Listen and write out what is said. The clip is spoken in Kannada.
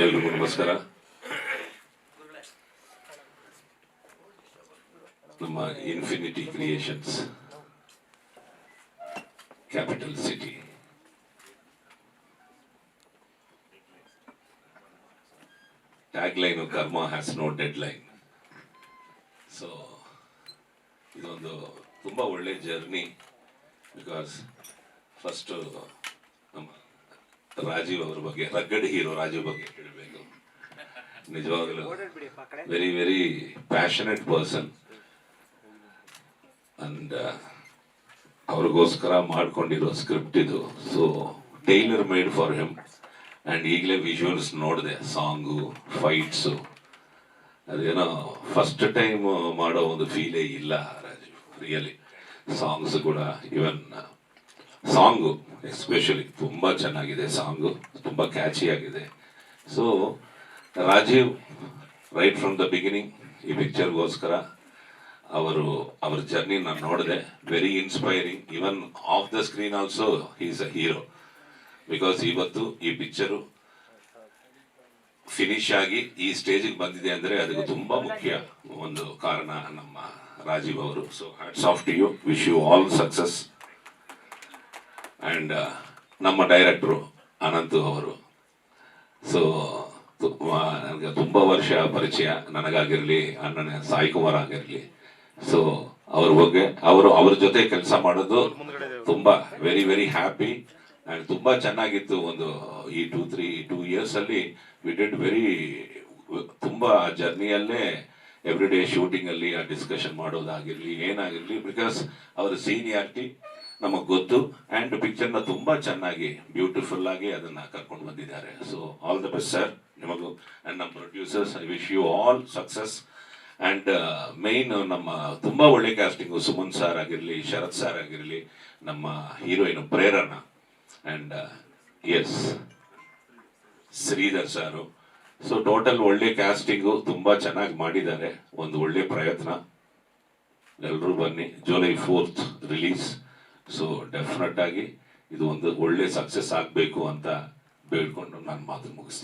ಎಲ್ರಿಗೂ ನಮಸ್ಕಾರ. ನಮ್ಮ infinity creations, capital city, tagline karma has no deadline. So ಇದೊಂದು ತುಂಬಾ ಒಳ್ಳೆ ಜರ್ನಿ. ಬಿಕಾಸ್ ಫಸ್ಟ್ ನಮ್ಮ ರಾಜೀವ್ ಅವ್ರ ಬಗ್ಗೆ, ರಗ್ಗಡ್ ಹೀರೋ ರಾಜೀವ್ ಬಗ್ಗೆ ಹೇಳಬೇಕು. ನಿಜವಾಗಲೂ very very passionate person and ಅವ್ರಿಗೋಸ್ಕರ ಮಾಡ್ಕೊಂಡಿರೋ ಸ್ಕ್ರಿಪ್ಟ್ ಇದು. So tailor made for him. And ಈಗಲೇ ವಿಜುವಲ್ಸ್ ನೋಡಿದೆ, ಸಾಂಗು, ಫೈಟ್ಸು, ಅದೇನೋ ಫಸ್ಟ್ ಟೈಮ್ ಮಾಡೋ ಒಂದು ಫೀಲೇ ಇಲ್ಲ ರಾಜೀವ್. ರಿಯಲಿ ಸಾಂಗ್ಸ್ ಕೂಡ, ಇವನ್ ಸಾಂಗು ಎಸ್ಪೆಷಲಿ ತುಂಬ ಚೆನ್ನಾಗಿದೆ. ಸಾಂಗು ತುಂಬ ಕ್ಯಾಚಿ ಆಗಿದೆ. So Rajiv right from the beginning ಈ ಪಿಕ್ಚರ್ಗೋಸ್ಕರ ಅವ್ರ ಜರ್ನಿ ನಾನು ನೋಡಿದೆ. Very inspiring. Even off the screen also he is a hero. Because ಇವತ್ತು ಈ ಪಿಕ್ಚರು ಫಿನಿಶ್ ಆಗಿ ಈ ಸ್ಟೇಜಿಗೆ ಬಂದಿದೆ ಅಂದರೆ ಅದಕ್ಕೆ ತುಂಬ ಮುಖ್ಯ ಒಂದು ಕಾರಣ ನಮ್ಮ ರಾಜೀವ್ ಅವರು. So hats off to you, wish you all success. And ನಮ್ಮ ಡೈರೆಕ್ಟ್ರು ಅನಂತು ಅವರು. ಸೊ ನನಗೆ ತುಂಬ ವರ್ಷ ಪರಿಚಯ, ನನಗಾಗಿರಲಿ, ಅಣ್ಣನ ಸಾಯಿ ಕುಮಾರ್ ಆಗಿರಲಿ. ಸೊ ಅವ್ರ ಬಗ್ಗೆ ಅವ್ರ ಜೊತೆ ಕೆಲಸ ಮಾಡೋದು ತುಂಬ ವೆರಿ ವೆರಿ ಹ್ಯಾಪಿ. ಆ್ಯಂಡ್ ತುಂಬ ಚೆನ್ನಾಗಿತ್ತು. ಒಂದು ಈ 2 years ಅಲ್ಲಿ ವಿ ಡಿಡ್ ವೆರಿ ತುಂಬ ಜರ್ನಿಯಲ್ಲೇ ಎವ್ರಿ ಡೇ ಶೂಟಿಂಗಲ್ಲಿ ಆ ಡಿಸ್ಕಷನ್ ಮಾಡೋದಾಗಿರಲಿ, ಏನಾಗಿರಲಿ, ಬಿಕಾಸ್ ಅವರ ಸೀನಿಯಾರಿಟಿ ನಮಗೆ ಗೊತ್ತು. ಆ್ಯಂಡ್ ಪಿಕ್ಚರ್ನ ತುಂಬ ಚೆನ್ನಾಗಿ ಬ್ಯೂಟಿಫುಲ್ ಆಗಿ ಅದನ್ನ ಕರ್ಕೊಂಡು ಬಂದಿದ್ದಾರೆ. So all the best sir ನಿಮಗೂ. ಆ್ಯಂಡ್ ನಮ್ಮ producers, I wish you all success. And main ನಮ್ಮ ತುಂಬ ಒಳ್ಳೆ ಕ್ಯಾಸ್ಟಿಂಗು, ಸುಮನ್ ಸರ್ ಆಗಿರಲಿ, ಶರತ್ ಸರ್ ಆಗಿರಲಿ, ನಮ್ಮ heroine Prerana, and S Sridhar sir. So total ಒಳ್ಳೆ ಕ್ಯಾಸ್ಟಿಂಗು, ತುಂಬ ಚೆನ್ನಾಗಿ ಮಾಡಿದ್ದಾರೆ. ಒಂದು ಒಳ್ಳೆ ಪ್ರಯತ್ನ. ಎಲ್ಲರೂ ಬನ್ನಿ. July 4th release. So definite ಆಗಿ ಇದು ಒಂದು ಒಳ್ಳೆ ಸಕ್ಸಸ್ ಆಗಬೇಕು ಅಂತ ಬೇಡ್ಕೊಂಡು ನಾನು ಮಾತು ಮುಗಿಸ್ತೀನಿ.